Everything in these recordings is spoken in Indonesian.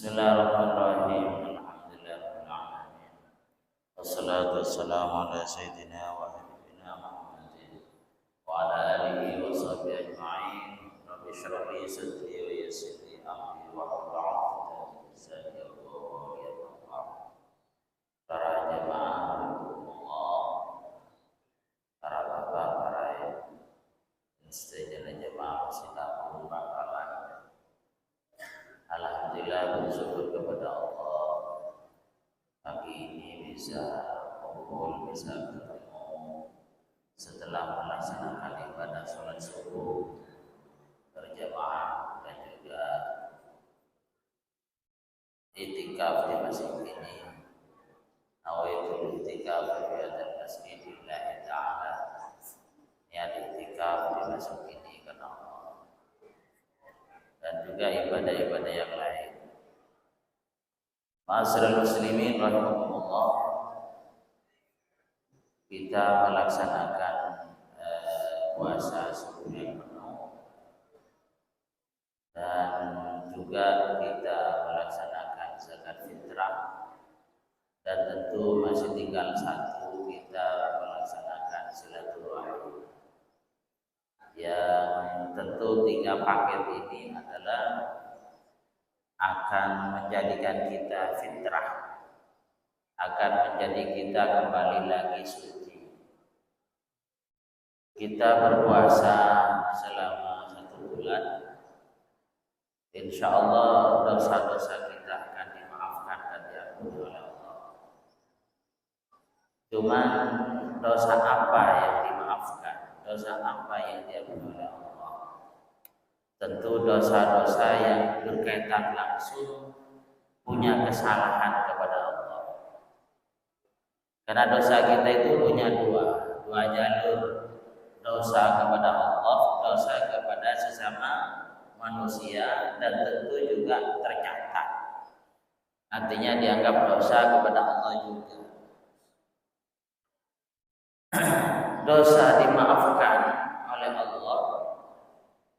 Bismillahirrahmanirrahim. Alhamdulillahirabbil alamin. Wassalatu wassalamu ala sayyidina wa habibina Muhammadin wa ala alihi wa sahbihi ajma'in. Rabbi shrah li sadri wa yassir li amri wa hlul 'uqdatam min lisani yafqahu qawli. Para jamaah Allah, para bapak, para istiqomah jamaah sidang bakalan. Alhamdulillah, bersyukur kepada Allah pagi ini bisa kumpul, bisa bertemu setelah melaksanakan ibadah sholat subuh berjamaah dan juga itikaf di masjid ini. Nawaitul itikaf fi hadzal masjidillah ta'ala. Niat itikaf di masjid ini karena Allah dan juga ibadah-ibadah yang lain. Ma'asyiral muslimin rahimakumullah, kita melaksanakan puasa sebulan penuh dan juga kita melaksanakan zakat fitrah, dan tentu masih tinggal satu, kita melaksanakan silaturahim. Yang tentu 3 paket ini adalah akan menjadikan kita fitrah, akan menjadi kita kembali lagi suci. Kita berpuasa selama 1 bulan, insya Allah dosa-dosa kita akan dimaafkan dan diampuni oleh Allah. Cuman dosa apa yang dimaafkan? Dosa apa yang diampuni oleh Allah? Tentu dosa-dosa yang berkaitan langsung punya kesalahan kepada Allah. Karena dosa kita itu punya dua jalur. Dosa kepada Allah, dosa kepada sesama manusia, dan tentu juga tercatat. Artinya dianggap dosa kepada Allah juga. Dosa dimaafkan oleh Allah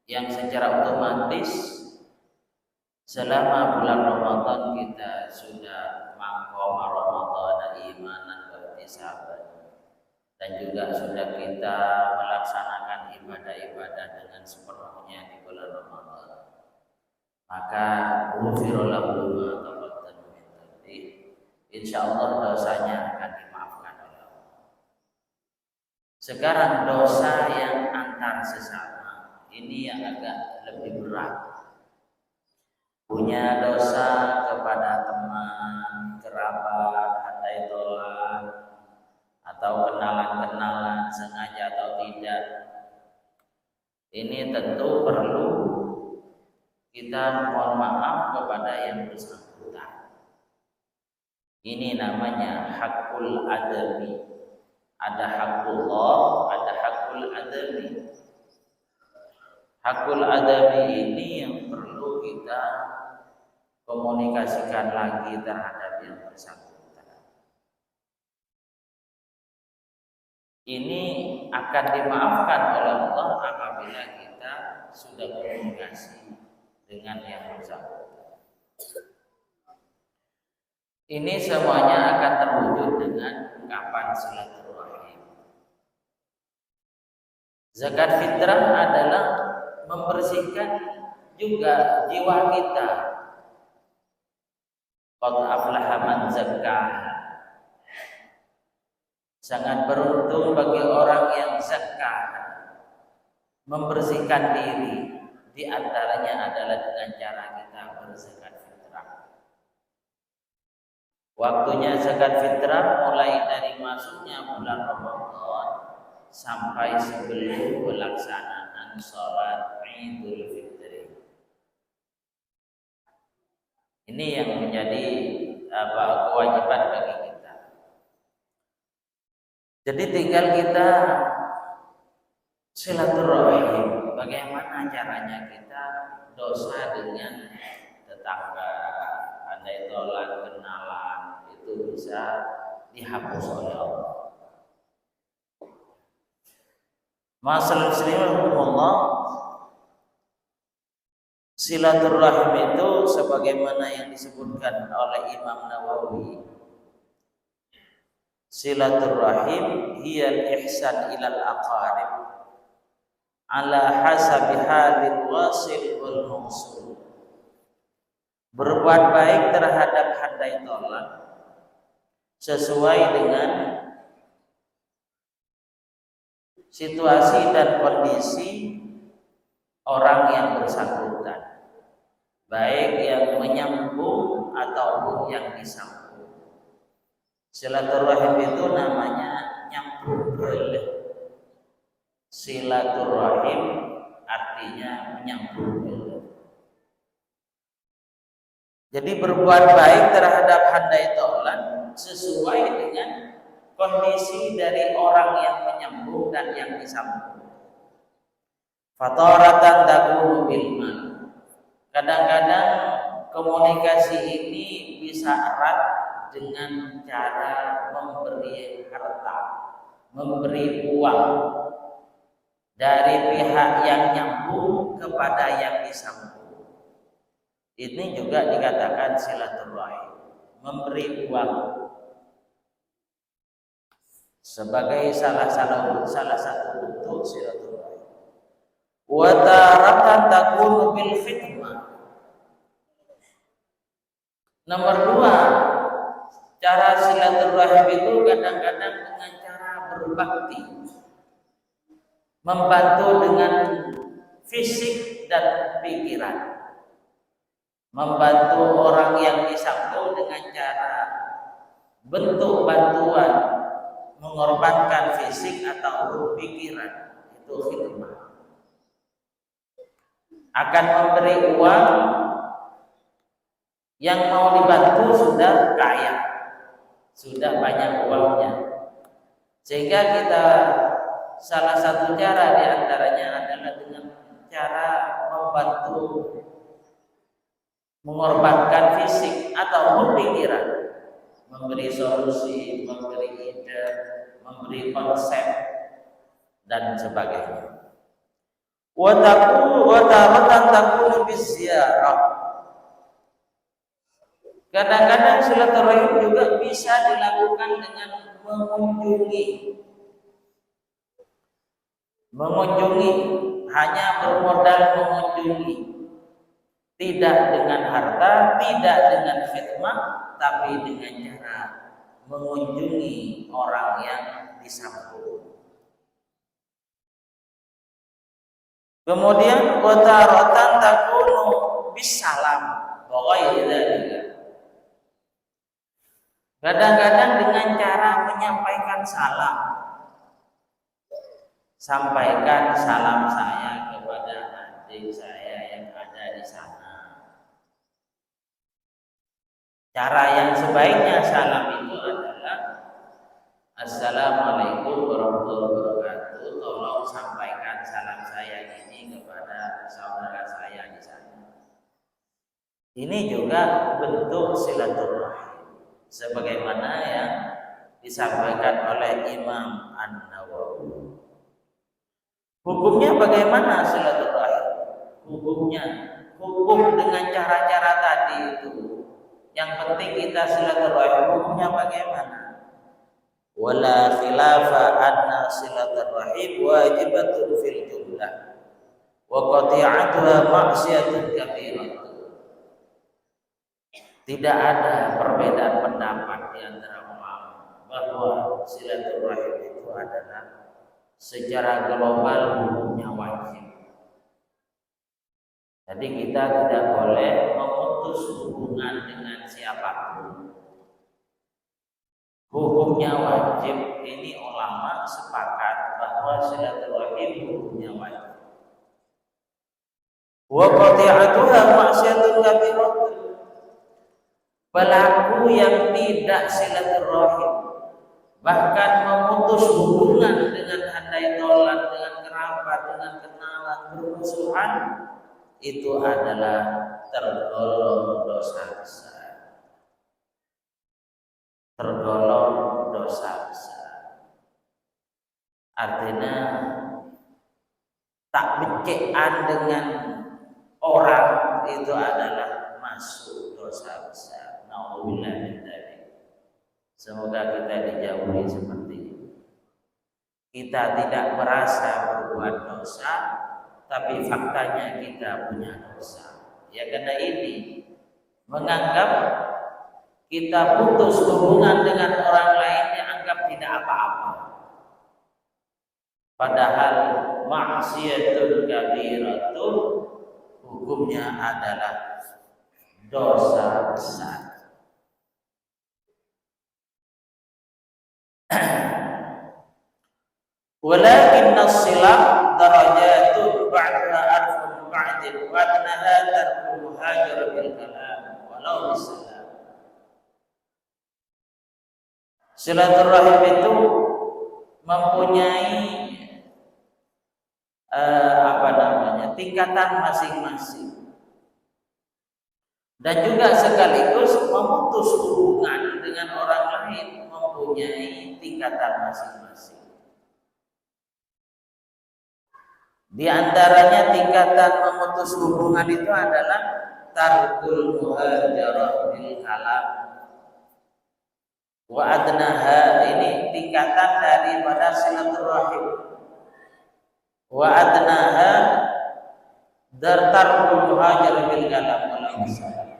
yang secara otomatis selama bulan Ramadan kita sudah maqama Ramadan imanan wa ihtisaban, dan juga sudah kita melaksanakan ibadah-ibadah dengan sepenuhnya di bulan Ramadan, maka ghufira lahu ma taqaddama min dhanbi, insyaallah dosanya akan dimaafkan oleh Allah. Sekarang dosa yang antar sesama ini yang agak lebih berat. Punya dosa kepada teman, kerabat, handai tolak, atau kenalan-kenalan sengaja atau tidak. Ini tentu perlu kita mohon maaf kepada yang bersangkutan. Ini namanya hakul adami. Ada hakullah, ada hakul adami. Hakul adami ini yang perlu kita komunikasikan lagi terhadap yang bersangkutan. Ini akan dimaafkan oleh Allah apabila kita sudah komunikasi dengan yang bersangkutan. Ini semuanya akan terwujud dengan ungkapan silaturahim. Zakat fitrah adalah membersihkan juga jiwa kita. Qad aflaha man zakkaha. Sangat beruntung bagi orang yang zakah, membersihkan diri. Di antaranya adalah dengan cara kita berzakat fitrah. Waktunya zakat fitrah mulai dari masuknya bulan Ramadan sampai sebelum pelaksanaan sholat Idul Fitri. Ini yang menjadi kewajiban bagi kita. Jadi tinggal kita silaturahim. Bagaimana caranya kita dosa dengan tetangga, andai tolak, kenalan, itu bisa dihapus oleh Allah. Masalah muslimin Allah, Silaturahim itu sebagaimana yang disebutkan oleh Imam Nawawi, silaturahim hiyal ihsan ilal aqarib ala hasabi halil wasil wal mawsul. Berbuat baik terhadap handai tolak sesuai dengan situasi dan kondisi orang yang bersangkutan, baik yang menyambung ataupun yang disambung. Silaturahim itu namanya nyambung. Silaturahim artinya menyambung. Jadi berbuat baik terhadap handai taulan sesuai dengan kondisi dari orang yang menyambung dan yang disambung. Fataratan takunu bil mal. Kadang-kadang komunikasi ini bisa erat dengan cara memberi harta, memberi uang dari pihak yang nyambung kepada yang disambung. Ini juga dikatakan silaturahim, memberi uang sebagai salah satu bentuk silaturahim. Wa taratan takunu bil khidmah. Nomor 2, cara silaturahim itu kadang-kadang dengan cara berbakti, membantu dengan fisik dan pikiran, membantu orang yang disambung dengan cara bentuk bantuan, mengorbankan fisik atau pikiran, itu khidmah. Akan memberi uang, yang mau dibantu sudah kaya, sudah banyak uangnya, sehingga kita salah satu cara diantaranya adalah dengan cara membantu mengorbankan fisik ataupun pikiran, memberi solusi, memberi ide, memberi konsep dan sebagainya. Wa taratan takunu biziarah. Kadang-kadang silaturahim juga bisa dilakukan dengan mengunjungi, hanya bermodal mengunjungi, tidak dengan harta, tidak dengan khidmah, tapi dengan cara mengunjungi orang yang disambung. Kemudian wa taratan takunu bisalam wa ghairi dzalika. Kadang-kadang dengan cara menyampaikan salam. Sampaikan salam saya kepada adik saya yang ada di sana. Cara yang sebaiknya salam itu adalah Assalamualaikum warahmatullahi wabarakatuh. Tolong sampaikan salam saya ini kepada saudara saya di sana. Ini juga bentuk silaturahim, sebagaimana yang disampaikan oleh Imam An-Nawawi. Hukumnya bagaimana silaturahim? Hukum dengan cara-cara tadi itu. Yang penting kita silaturahim, hukumnya bagaimana? Wala khilafa anna silaturahim wajibatun fil jumlah wa qati'atuha ma'siyatun kabirah. Tidak ada perbedaan pendapat di antara ulama bahwa silaturahim itu adalah secara global hukumnya wajib. Jadi kita tidak boleh memutus hubungan dengan siapapun. Hukumnya wajib, ini ulama sepakat bahwa silaturahim hukumnya wajib. Wa qati'atuha ma'siyatun kabirah. Pelaku yang tidak silaturahim, bahkan memutus hubungan dengan handai taulan, dengan kerabat, dengan kenalan, bermusuhan, itu adalah tergolong dosa besar. Tergolong dosa besar. Artinya tak becekan dengan orang itu adalah masuk dosa besar. Nauzubillah min dzalik. Semoga kita dijauhi seperti itu. Kita tidak merasa berbuat dosa, tapi faktanya kita punya dosa. Ya karena ini menganggap kita putus hubungan dengan orang lain dianggap tidak apa-apa. Padahal maksiatul kabiratun hukumnya adalah dosa besar. Walakin as-silah darajatun ba'da arfun ba'din wa adnaha tarkul muhajir bil kalam walau bisalam. Silaturahim itu mempunyai tingkatan masing-masing dan juga sekaligus memutus hubungan dengan orang lain mempunyai tingkatan masing-masing. Di antaranya tingkatan memutus hubungan itu adalah tarkul muhajarah bil kalam wa adnaha, ini tingkatan daripada silaturahim. Wa adnaha tarkul muhajarah bil kalam wal misalam.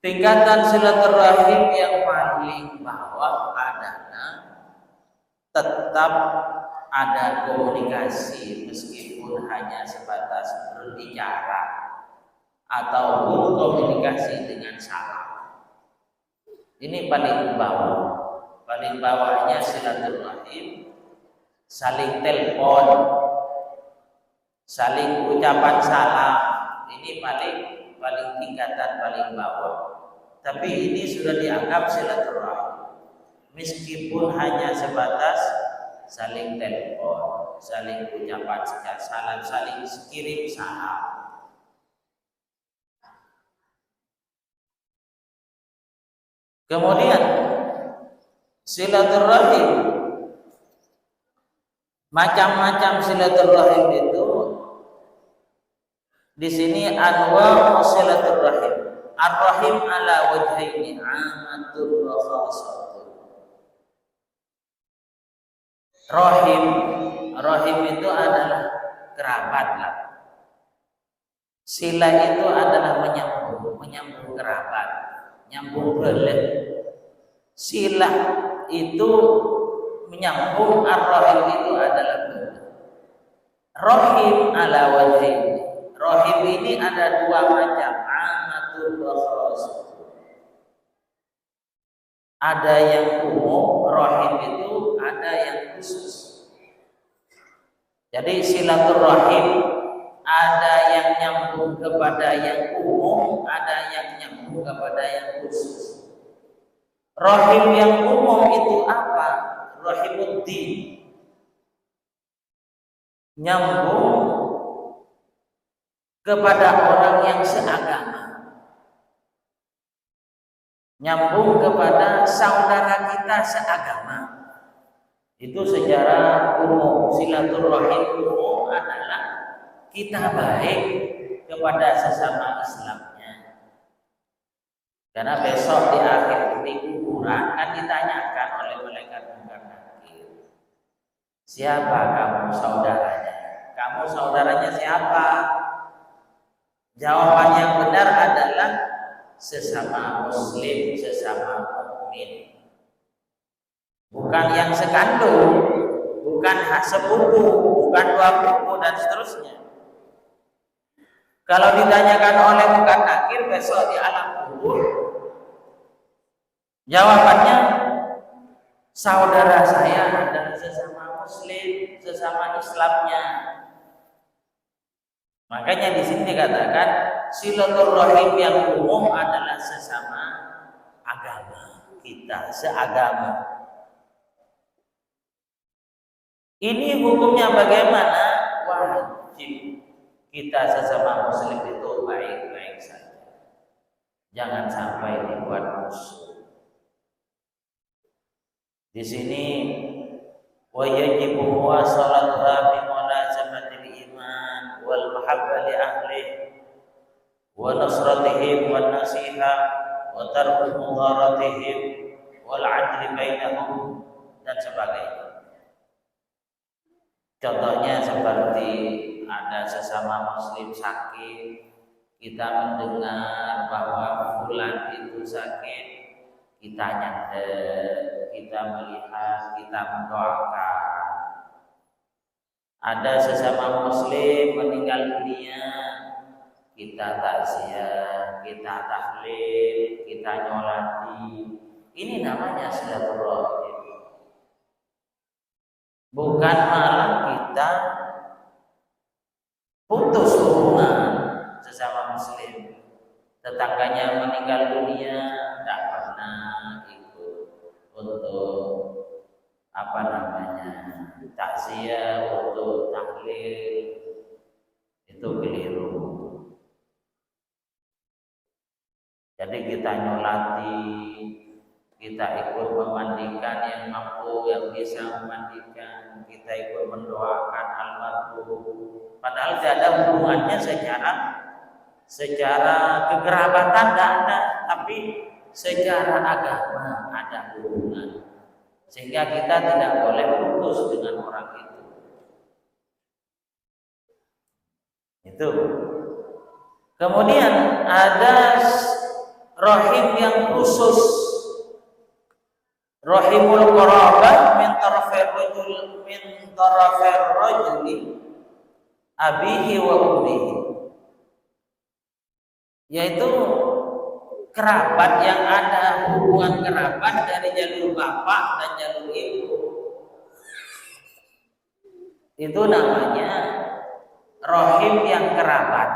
Tingkatan silaturahim yang paling bawah adalah tetap ada komunikasi meskipun hanya sebatas berbicara ataupun komunikasi dengan salam. Ini paling bawah. Paling bawahnya silaturahim, saling telepon, saling ucapan salam. Ini paling tingkatan paling bawah. Tapi ini sudah dianggap silaturahim. Meskipun hanya sebatas saling telepon, saling ucapan salam, saling kirim salam. Kemudian silaturahim, macam-macam silaturahim itu di sini anwa silaturahim. Ar-rahim ala wajhaini amatul wa khasatun. Rahim itu adalah kerabat lah. Sila itu adalah menyambung kerabat, nyambung belet. Sila itu menyambung, ar-rahim itu adalah belet. Rahim ala wajhaini. Rahim ini ada dua macam, amatul wa khasatun. Ada yang umum, rahim itu ada yang khusus. Jadi silaturahim ada yang nyambung kepada yang umum, ada yang nyambung kepada yang khusus. Rahim yang umum itu apa? Rahimuddin, nyambung kepada orang yang seagama, nyambung kepada saudara kita seagama. Itu secara umum. Silaturahim umum adalah kita baik kepada sesama Islamnya. Karena besok di akhir di kuburan kan ditanyakan oleh malaikat munkar nakir, siapa kamu saudaranya? Kamu saudaranya siapa? Jawaban yang benar adalah sesama muslim, sesama mukmin. Bukan yang sekandung, bukan sepupu, bukan dua pupu dan seterusnya. Kalau ditanyakan oleh munkar nakir besok di alam kubur, jawabannya saudara saya adalah sesama muslim, sesama Islamnya. Makanya di sini dikatakan silaturahim yang umum adalah sesama agama kita, seagama. Ini hukumnya bagaimana? Wajib kita sesama muslim itu baik-baik saja. Jangan sampai dibuat musuh. Di sini wa yajibu muwasalatuha bi mulazamatil iman wal wal habba li ahli wa nasratihim wan nasiha wa tarku mudaratihim wal adli bainahum dan sebagainya. Contohnya seperti ada sesama muslim sakit, kita mendengar bahwa fulan itu sakit, kita nyadar, kita melihat, kita mendoakan. Ada sesama muslim meninggal dunia, kita takziah, kita tahlil, kita nyolati. Ini namanya silaturahim. Bukan malah kita putus hubungan sesama muslim. Tetangganya meninggal dunia, tidak pernah ikut untuk takziah, untuk tahlil, itu keliru. Jadi kita nyolati, kita ikut memandikan yang mampu, yang bisa memandikan, kita ikut mendoakan almarhum. Padahal tidak ada hubungannya secara kekerabatan tidak ada, tapi secara agama ada hubungan. Sehingga kita tidak boleh putus dengan orang itu. Itu. Kemudian ada rahim yang khusus, rahimul qarabah min tarafir rajuli abihi wa ummihi, yaitu kerabat yang ada hubungan kerabat dari jalur bapak dan jalur ibu. Itu namanya rahim yang kerabat.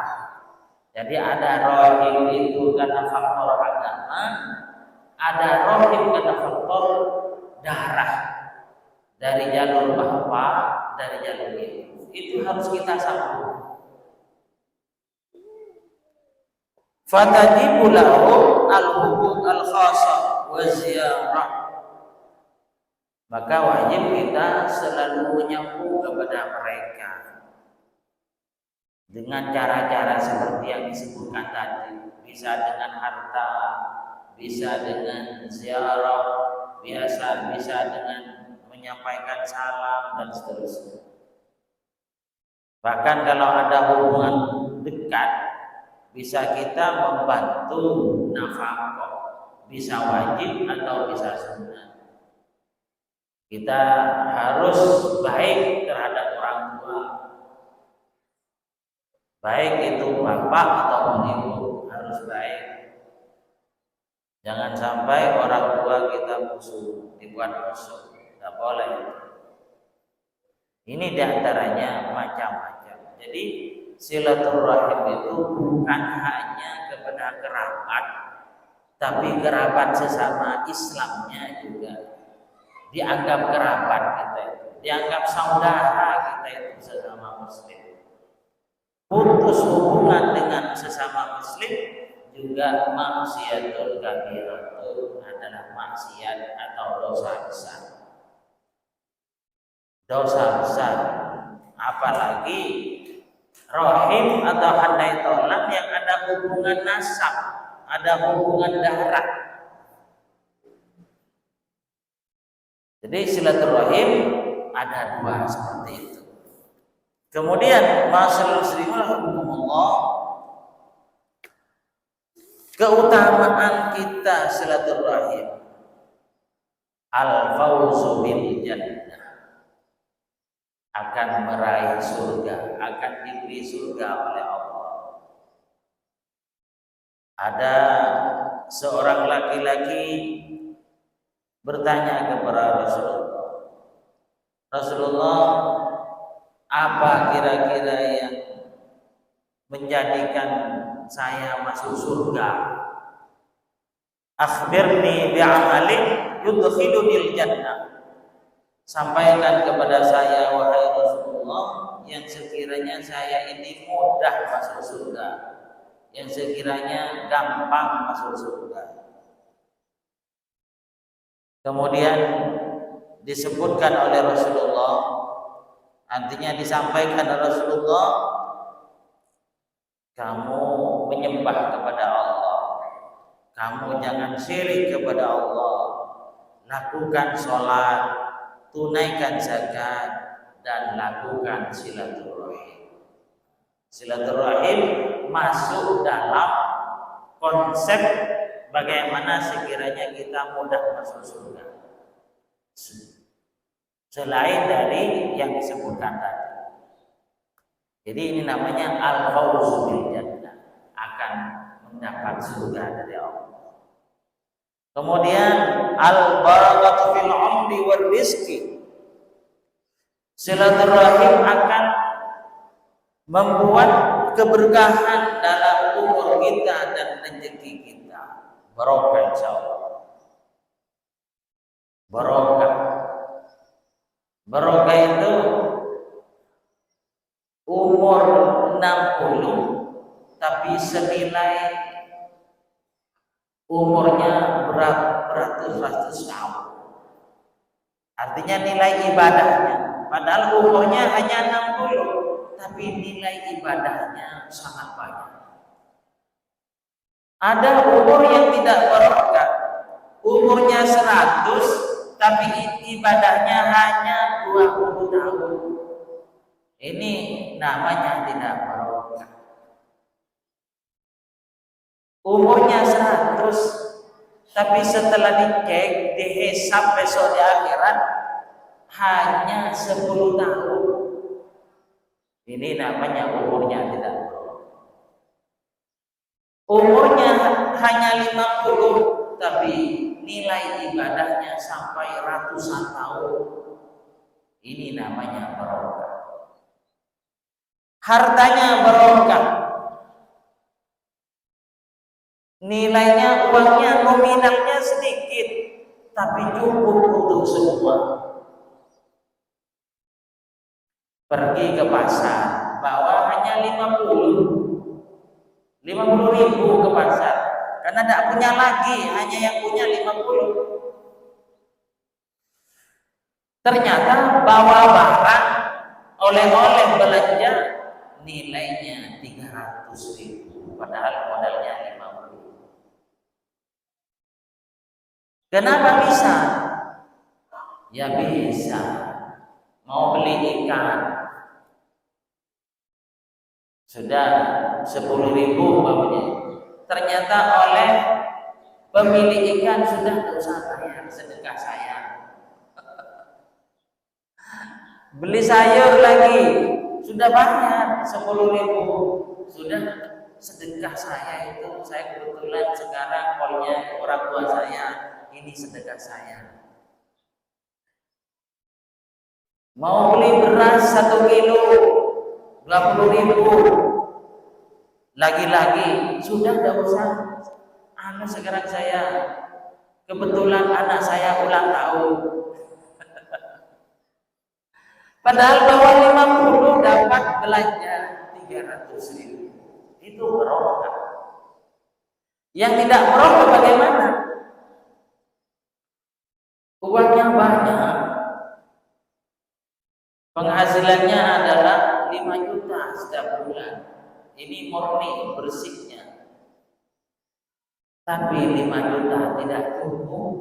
Jadi ada rahim itu karena faktor agama, ada rahim karena faktor darah dari jalur bapak, dari jalur ibu. Itu harus kita sambung. Fatajibu lahu al-hubub al-khasa wa ziyarah. Maka wajib kita selalu menyambung kepada mereka dengan cara-cara seperti yang disebutkan tadi. Bisa dengan harta, bisa dengan ziarah, bisa dengan menyampaikan salam dan seterusnya. Bahkan kalau ada hubungan dekat, bisa kita membantu nafkah, bisa wajib atau bisa sunnah. Kita harus baik terhadap orang tua, baik itu bapak ataupun ibu, harus baik. Jangan sampai orang tua kita musuh, dibuat musuh, tidak boleh. Ini diantaranya macam-macam. Jadi silaturahim itu bukan hanya kepada kerabat, tapi kerabat sesama Islamnya juga dianggap kerabat kita itu, dianggap saudara kita itu sesama muslim. Putus hubungan dengan sesama muslim juga maksiatul kabiratun, adalah maksiat atau dosa besar. Dosa besar, apalagi rahim atau handai tolak yang ada hubungan nasab, ada hubungan darah. Jadi silaturahim ada dua seperti itu. Kemudian masalah muslimullah, keutamaan kita silaturahim, al-fawzu bil jannah, akan meraih surga, akan diberi surga oleh Allah. Ada seorang laki-laki bertanya kepada Rasulullah, Rasulullah, apa kira-kira yang menjadikan saya masuk surga? Akhbirni bi'amalin yudkhilunil jannah. Sampaikan kepada saya, wahai Rasulullah, yang sekiranya saya ini mudah masuk surga, yang sekiranya gampang masuk surga. Kemudian disebutkan oleh Rasulullah, artinya disampaikan oleh Rasulullah, kamu menyembah kepada Allah, kamu jangan syirik kepada Allah, lakukan sholat, tunaikan zakat, dan lakukan silaturahim. Silaturahim masuk dalam konsep bagaimana sekiranya kita mudah masuk surga. Selain dari yang disebutkan tadi. Jadi ini namanya al-fawzu bil jannah, akan mendapat surga dari Allah. Kemudian al-barakatu fil umri wal rizqi. Silaturahim akan membuat keberkahan dalam umur kita dan rezeki kita. Barokah insyaallah. Barokah. Barokah itu umur 60 tapi senilai umurnya beratus-ratus tahun. Artinya nilai ibadahnya, padahal umurnya hanya 60 tapi nilai ibadahnya sangat banyak. Ada umur yang tidak barokah, umurnya 100 tapi ibadahnya hanya 20 tahun. Ini namanya tidak barokah. Umurnya 100 tapi setelah dicek, dihisab besok di akhirat hanya 10 tahun. Ini namanya umurnya tidak barokah. Umurnya hanya 50 tapi nilai ibadahnya sampai ratusan tahun. Ini namanya barokah. Hartanya barokah. Nilainya, uangnya, nominalnya sedikit tapi cukup untuk semua. Pergi ke pasar, bawa hanya 50 ribu ke pasar, karena tidak punya lagi, hanya yang punya 50. Ternyata bawa barang, oleh-oleh belanja, nilainya 300 ribu, padahal modalnya 50. Kenapa bisa? Ya bisa. Mau beli ikan, sudah 10 ribu bawanya. Ternyata oleh pemilik ikan sudah tak usah bayar, sedekah saya. Beli sayur lagi, sudah bayar 10 ribu, sudah sedekah saya itu. Saya kebetulan sekarang kolnya orang tua saya, ini sedekah saya. Mau beli beras 1 kilo 20 ribu, lagi-lagi sudah tidak usah. Sekarang saya kebetulan anak saya ulang tahun. Padahal bawa 50 dapat belanja 300 ribu. Itu barokah. Yang tidak barokah bagaimana? Uangnya banyak, penghasilannya adalah 5 juta setiap bulan. Ini murni bersihnya. Tapi 5 juta tidak cukup.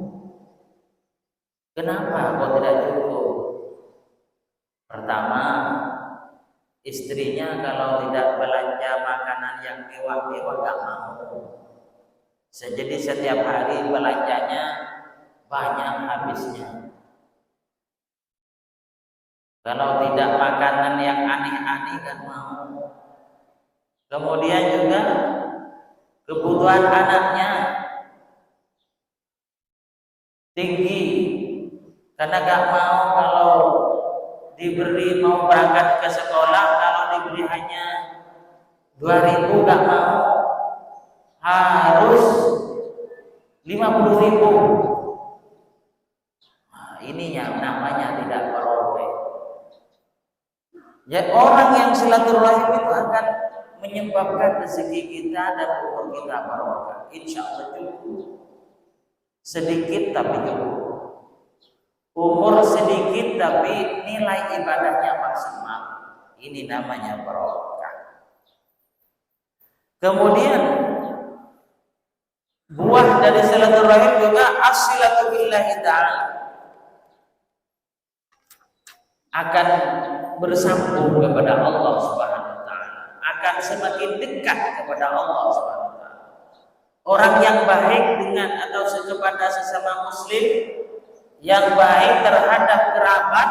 Kenapa kok tidak cukup? Pertama, istrinya kalau tidak belanja makanan yang mewah-mewah gak mau. Jadi setiap hari belanjanya banyak habisnya. Kalau tidak makanan yang aneh-aneh gak mau. Kemudian juga kebutuhan anaknya tinggi, karena gak mau kalau diberi, mau berangkat ke sekolah, kalau diberi hanya 2.000 gak mau, harus 50.000. Nah, ini yang namanya tidak barokah. Ya, orang yang silaturahim itu akan menyebabkan rezeki kita dan umur kita barokah. Insya Allah cukup. Sedikit tapi cukup. Umur sedikit tapi nilai ibadahnya maksimal. Ini namanya barokah. Kemudian buah dari silaturahim juga as-silatu billahi ta'ala, akan bersambung kepada Allah Subhanahu wa taala, akan semakin dekat kepada Allah Subhanahu wa taala. Orang yang baik dengan atau kepada sesama muslim, yang baik terhadap kerabat,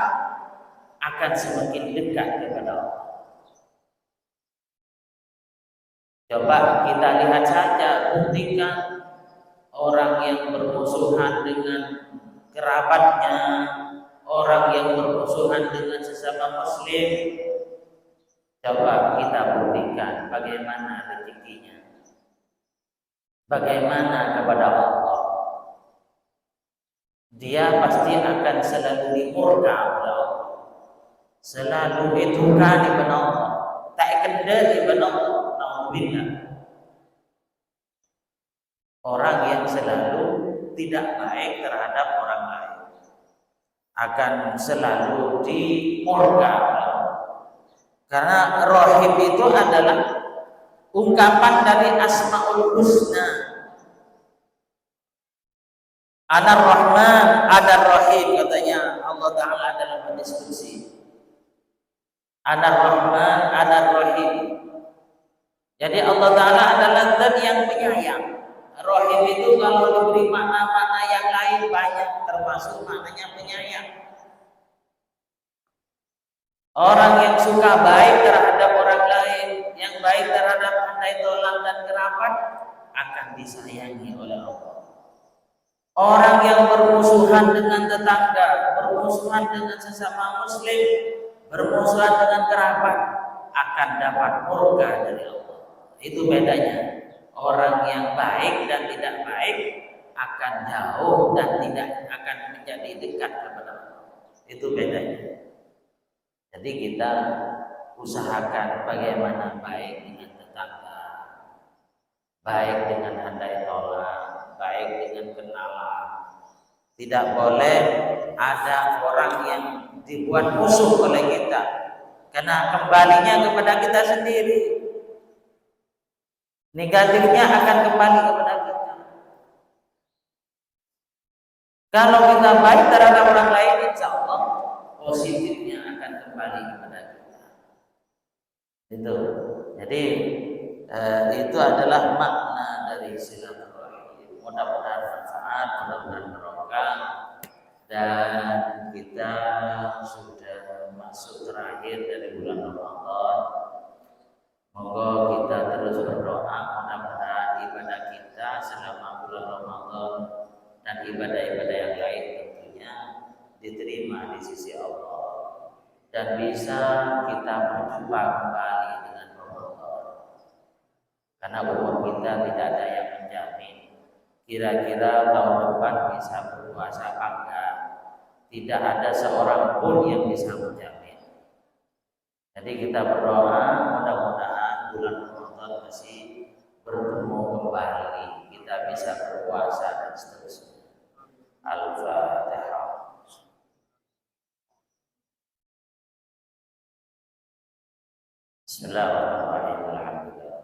akan semakin dekat kepada Allah. Coba kita lihat saja, buktikan orang yang bermusuhan dengan kerabatnya, orang yang bermusuhan dengan sesama muslim, coba kita buktikan bagaimana rezekinya, bagaimana kepada Allah. Dia pasti akan selalu dimurka oleh Allah, selalu ditukan ibn Allah, tak kena ibn Allah. Nauzubillah. Orang yang selalu tidak baik terhadap orang lain akan selalu dimurka. Karena Rahim itu adalah ungkapan dari Asmaul Husna. Anar Rahman, Anar Rahim, katanya Allah Ta'ala dalam hadis qudsi. Anar Rahman, Anar Rahim. Jadi Allah Ta'ala adalah zat yang penyayang. Rahim itu kalau diberi makna-makna yang lain banyak, termasuk maknanya penyayang. Orang yang suka baik terhadap orang lain, yang baik terhadap handai tolang dan kerabat, akan disayangi oleh Allah. Orang yang bermusuhan dengan tetangga, bermusuhan dengan sesama muslim, bermusuhan dengan kerabat, akan dapat murka dari Allah. Itu bedanya. Orang yang baik dan tidak baik akan jauh dan tidak akan menjadi dekat kepada Allah. Itu bedanya. Jadi kita usahakan bagaimana baik dengan tetangga, baik dengan handai tolak, baik dengan kenalan. Tidak boleh ada orang yang dibuat musuh oleh kita, karena kembalinya kepada kita sendiri. Negatifnya akan kembali kepada kita. Kalau kita baik terhadap orang lain, insya Allah positifnya akan kembali kepada kita. Itu. Jadi itu adalah makna dari silaturahim. Mudah-mudahan manfaat, mudah-mudahan barokah, dan kita sudah masuk terakhir dari bulan Ramadan. Moga kita terus berdoa, mudah-mudahan ibadah kita selama bulan Ramadan dan ibadah-ibadah yang lain tentunya diterima di sisi Allah dan bisa kita berjumpa kembali dengan Ramadan. Karena umur kita tidak ada yang menjamin kira-kira tahun depan bisa berpuasa apa enggak. Tidak ada seorang pun yang bisa menjamin. Jadi kita berdoa mudah-mudahan bulan Ramadan masih bertemu kembali, kita bisa berpuasa dan seterusnya. Al-Fatihah. Bismillahirrahmanirrahim. Alhamdulillah.